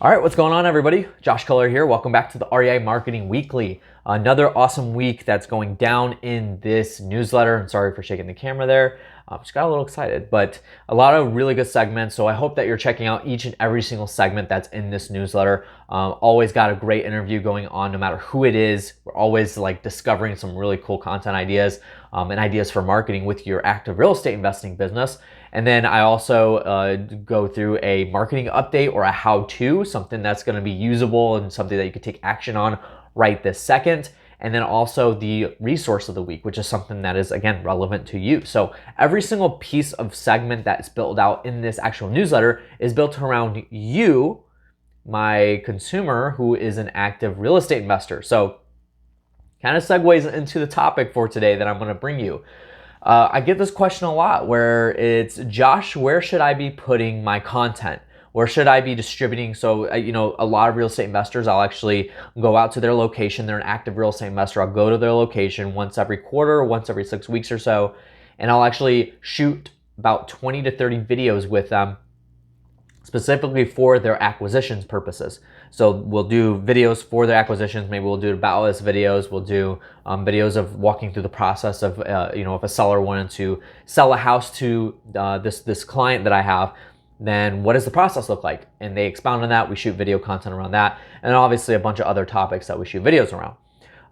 All right, what's going on, everybody? Josh Culler here. Welcome back to the REI Marketing Weekly. Another awesome week that's going down in this newsletter. I'm sorry for shaking the camera there. Just got a little excited, but a lot of really good segments. So I hope that you're checking out each and every single segment that's in this newsletter. Always got a great interview going on, no matter who it is. We're always like discovering some really cool content ideas and ideas for marketing with your active real estate investing business. And then I also go through a marketing update or a how-to, something that's going to be usable and something that you can take action on right this second. And then also the resource of the week, which is something that is, again, relevant to you. So every single piece of segment that's built out in this actual newsletter is built around you, my consumer, who is an active real estate investor. So kind of segues into the topic for today that I'm going to bring you. I get this question a lot where it's, Josh, where should I be putting my content? Where should I be distributing? So, a lot of real estate investors, I'll actually go out to their location. They're an active real estate investor. I'll go to their location once every quarter, once every 6 weeks or so, and I'll actually shoot about 20 to 30 videos with them specifically for their acquisitions purposes. So we'll do videos for their acquisitions. Maybe we'll do about us videos. We'll do videos of walking through the process of, if a seller wanted to sell a house to this client that I have, then what does the process look like? And they expound on that. We shoot video content around that. And obviously a bunch of other topics that we shoot videos around.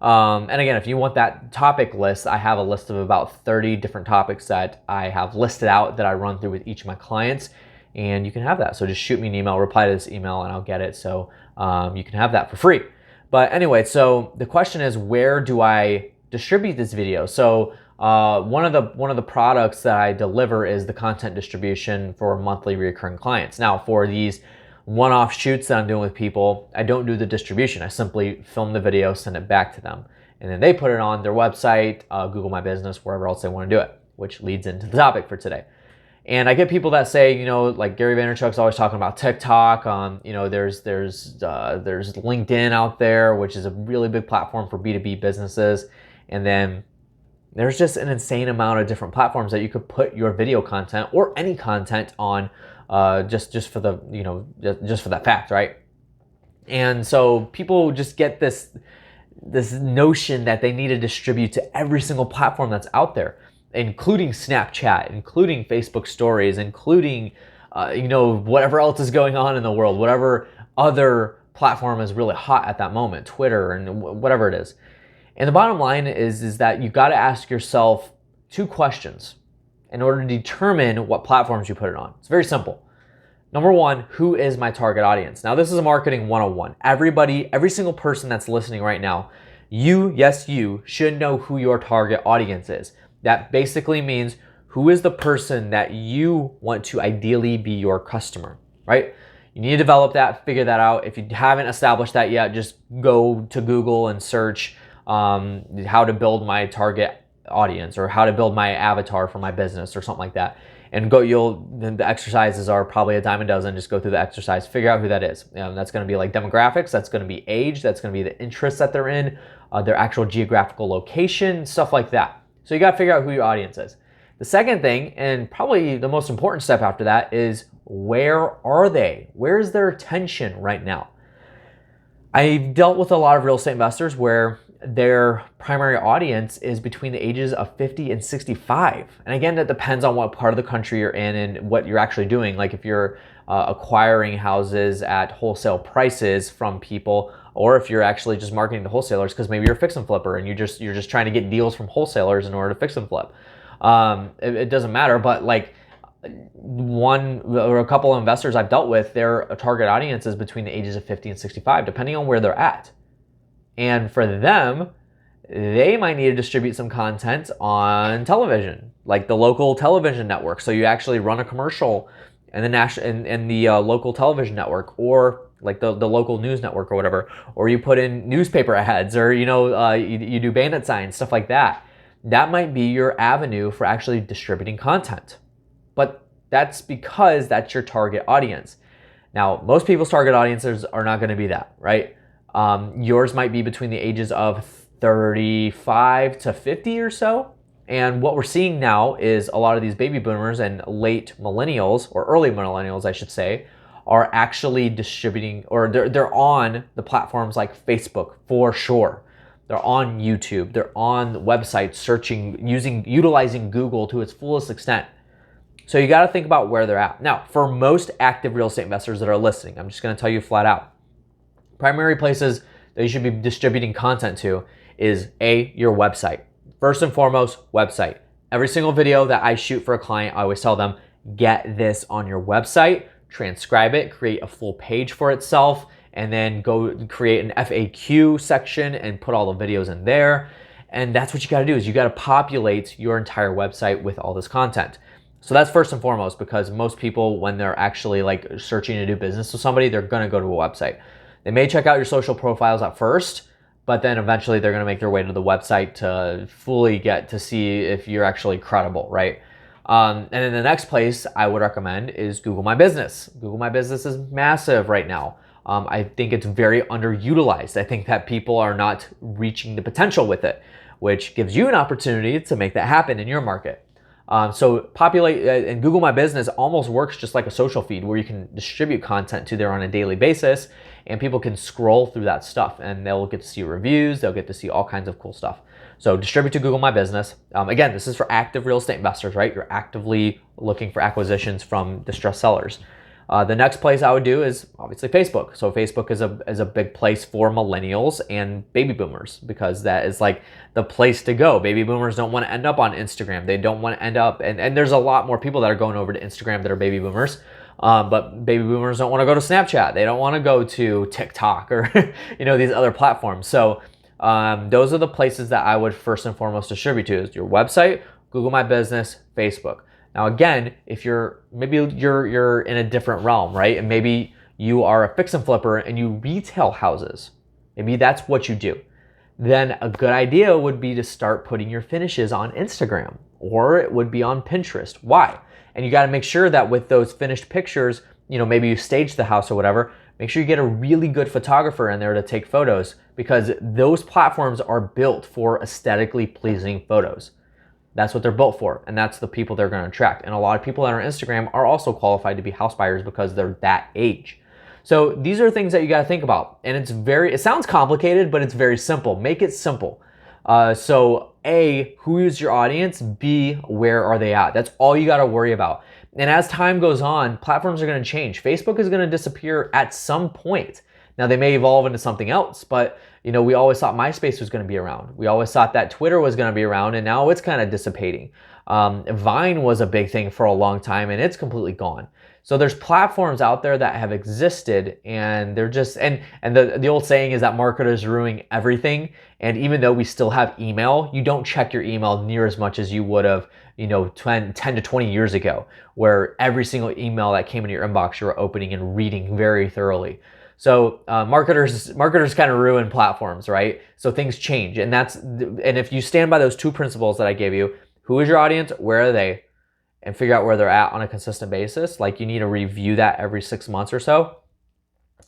And again, if you want that topic list, I have a list of about 30 different topics that I have listed out that I run through with each of my clients. And you can have that. So just shoot me an email, reply to this email, and I'll get it. So you can have that for free. But anyway, so the question is, where do I distribute this video? So one of the products that I deliver is the content distribution for monthly recurring clients. Now, for these one-off shoots that I'm doing with people, I don't do the distribution. I simply film the video, send it back to them, and then they put it on their website, Google My Business, wherever else they want to do it, which leads into the topic for today. And I get people that say, like Gary Vaynerchuk's always talking about TikTok. There's LinkedIn out there, which is a really big platform for B2B businesses. And then there's just an insane amount of different platforms that you could put your video content or any content on, just for that fact, right? And so people just get this notion that they need to distribute to every single platform that's out there, including Snapchat, including Facebook stories, including, whatever else is going on in the world, whatever other platform is really hot at that moment, Twitter and whatever it is. And the bottom line is that you got to ask yourself two questions in order to determine what platforms you put it on. It's very simple. Number one, who is my target audience? Now, this is a marketing 101. Every single person that's listening right now, you should know who your target audience is. That basically means, who is the person that you want to ideally be your customer, right? You need to develop that, figure that out. If you haven't established that yet, just go to Google and search how to build my target audience or how to build my avatar for my business or something like that. And the exercises are probably a dime a dozen. Just go through the exercise, figure out who that is. That's going to be like demographics, that's going to be age, that's going to be the interests that they're in, their actual geographical location, stuff like that. So you got to figure out who your audience is. The second thing, and probably the most important step after that, is where are they? Where is their attention right now? I've dealt with a lot of real estate investors where their primary audience is between the ages of 50 and 65. And again, that depends on what part of the country you're in and what you're actually doing. Like if you're acquiring houses at wholesale prices from people, or if you're actually just marketing to wholesalers because maybe you're a fix and flipper and you're just trying to get deals from wholesalers in order to fix and flip. It doesn't matter, but like one or a couple of investors I've dealt with, their target audience is between the ages of 50 and 65, depending on where they're at. And for them, they might need to distribute some content on television, like the local television network. So you actually run a commercial in the local television network, or like the local news network or whatever, or you put in newspaper ads, or you do bandit signs, stuff like that. That might be your avenue for actually distributing content. But that's because that's your target audience. Now, most people's target audiences are not going to be that, right? Yours might be between the ages of 35 to 50 or so. And what we're seeing now is a lot of these baby boomers and late millennials, or early millennials, I should say, are actually distributing, or they're on the platforms like Facebook for sure. They're on YouTube. They're on websites searching, utilizing Google to its fullest extent. So you got to think about where they're at. Now, for most active real estate investors that are listening, I'm just going to tell you flat out. Primary places that you should be distributing content to is your website. First and foremost, website. Every single video that I shoot for a client, I always tell them, get this on your website, transcribe it, create a full page for itself, and then go create an FAQ section and put all the videos in there. And that's what you gotta do, is you gotta populate your entire website with all this content. So that's first and foremost, because most people, when they're actually like searching to do business with somebody, they're gonna go to a website. They may check out your social profiles at first, but then eventually they're gonna make their way to the website to fully get to see if you're actually credible, right? And then the next place I would recommend is Google My Business. Google My Business is massive right now. I think it's very underutilized. I think that people are not reaching the potential with it, which gives you an opportunity to make that happen in your market. So populate, and Google My Business almost works just like a social feed where you can distribute content to there on a daily basis, and people can scroll through that stuff and they'll get to see reviews, they'll get to see all kinds of cool stuff. So distribute to Google My Business. Again, this is for active real estate investors, right? You're actively looking for acquisitions from distressed sellers. The next place I would do is obviously Facebook. So Facebook is a big place for millennials and baby boomers, because that is like the place to go. Baby boomers don't want to end up on Instagram. They don't want to end up, and there's a lot more people that are going over to Instagram that are baby boomers. But baby boomers don't want to go to Snapchat. They don't want to go to TikTok or these other platforms. So those are the places that I would first and foremost distribute to, is your website, Google My Business, Facebook. Now again, if maybe you're in a different realm, right? And maybe you are a fix and flipper and you retail houses. Maybe that's what you do. Then a good idea would be to start putting your finishes on Instagram, or it would be on Pinterest. Why? And you got to make sure that with those finished pictures, maybe you stage the house or whatever, make sure you get a really good photographer in there to take photos, because those platforms are built for aesthetically pleasing photos. That's what they're built for, and that's the people they're going to attract. And a lot of people that are on Instagram are also qualified to be house buyers because they're that age. So these are things that you got to think about. And it sounds complicated, but it's very simple. Make it simple. So A, who is your audience? B, where are they at? That's all you got to worry about. And as time goes on, platforms are going to change. Facebook is going to disappear at some point. Now they may evolve into something else, but we always thought MySpace was going to be around. We always thought that Twitter was going to be around, and now it's kind of dissipating. Vine was a big thing for a long time, and it's completely gone. So there's platforms out there that have existed, and they're just, and the old saying is that marketers ruin everything. And even though we still have email, you don't check your email near as much as you would have, 10 to 20 years ago, where every single email that came into your inbox, you were opening and reading very thoroughly. So marketers kind of ruin platforms, right? So things change, and if you stand by those two principles that I gave you, who is your audience, where are they, and figure out where they're at on a consistent basis. Like, you need to review that every 6 months or so.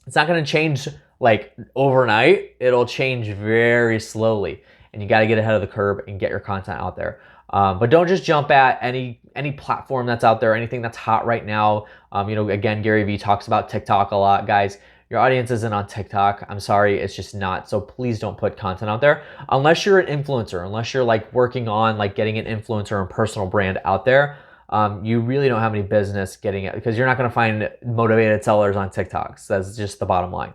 It's not going to change like overnight. It'll change very slowly, and you got to get ahead of the curve and get your content out there. But don't just jump at any platform that's out there, anything that's hot right now. Again, Gary Vee talks about TikTok a lot, guys. Your audience isn't on TikTok. I'm sorry, it's just not. So please don't put content out there unless you're an influencer, unless you're like working on like getting an influencer and personal brand out there. You really don't have any business getting it, because you're not going to find motivated sellers on TikTok. So that's just the bottom line.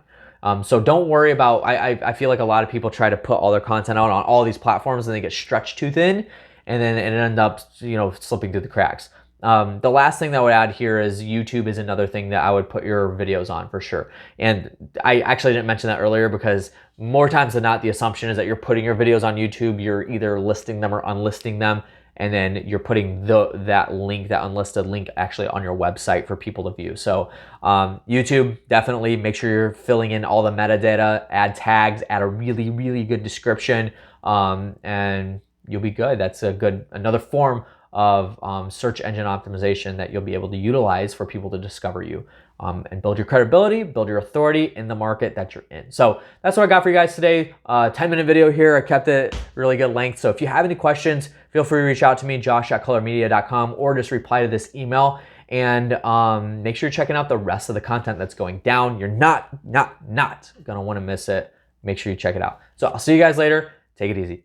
So don't worry about, I feel like a lot of people try to put all their content out on all these platforms and they get stretched too thin, and then it ends up, slipping through the cracks. The last thing that I would add here is YouTube is another thing that I would put your videos on for sure. And I actually didn't mention that earlier, because more times than not, the assumption is that you're putting your videos on YouTube, you're either listing them or unlisting them, and then you're putting that unlisted link actually on your website for people to view. So YouTube, definitely make sure you're filling in all the metadata, add tags, add a really, really good description, and you'll be good. That's another form of search engine optimization that you'll be able to utilize for people to discover you, and build your credibility, build your authority in the market that you're in. So that's what I got for you guys today. 10-minute video here. I kept it really good length. So if you have any questions, feel free to reach out to me, josh@colormedia.com, or just reply to this email and make sure you're checking out the rest of the content that's going down. You're not gonna want to miss it. Make sure you check it out. So I'll see you guys later. Take it easy.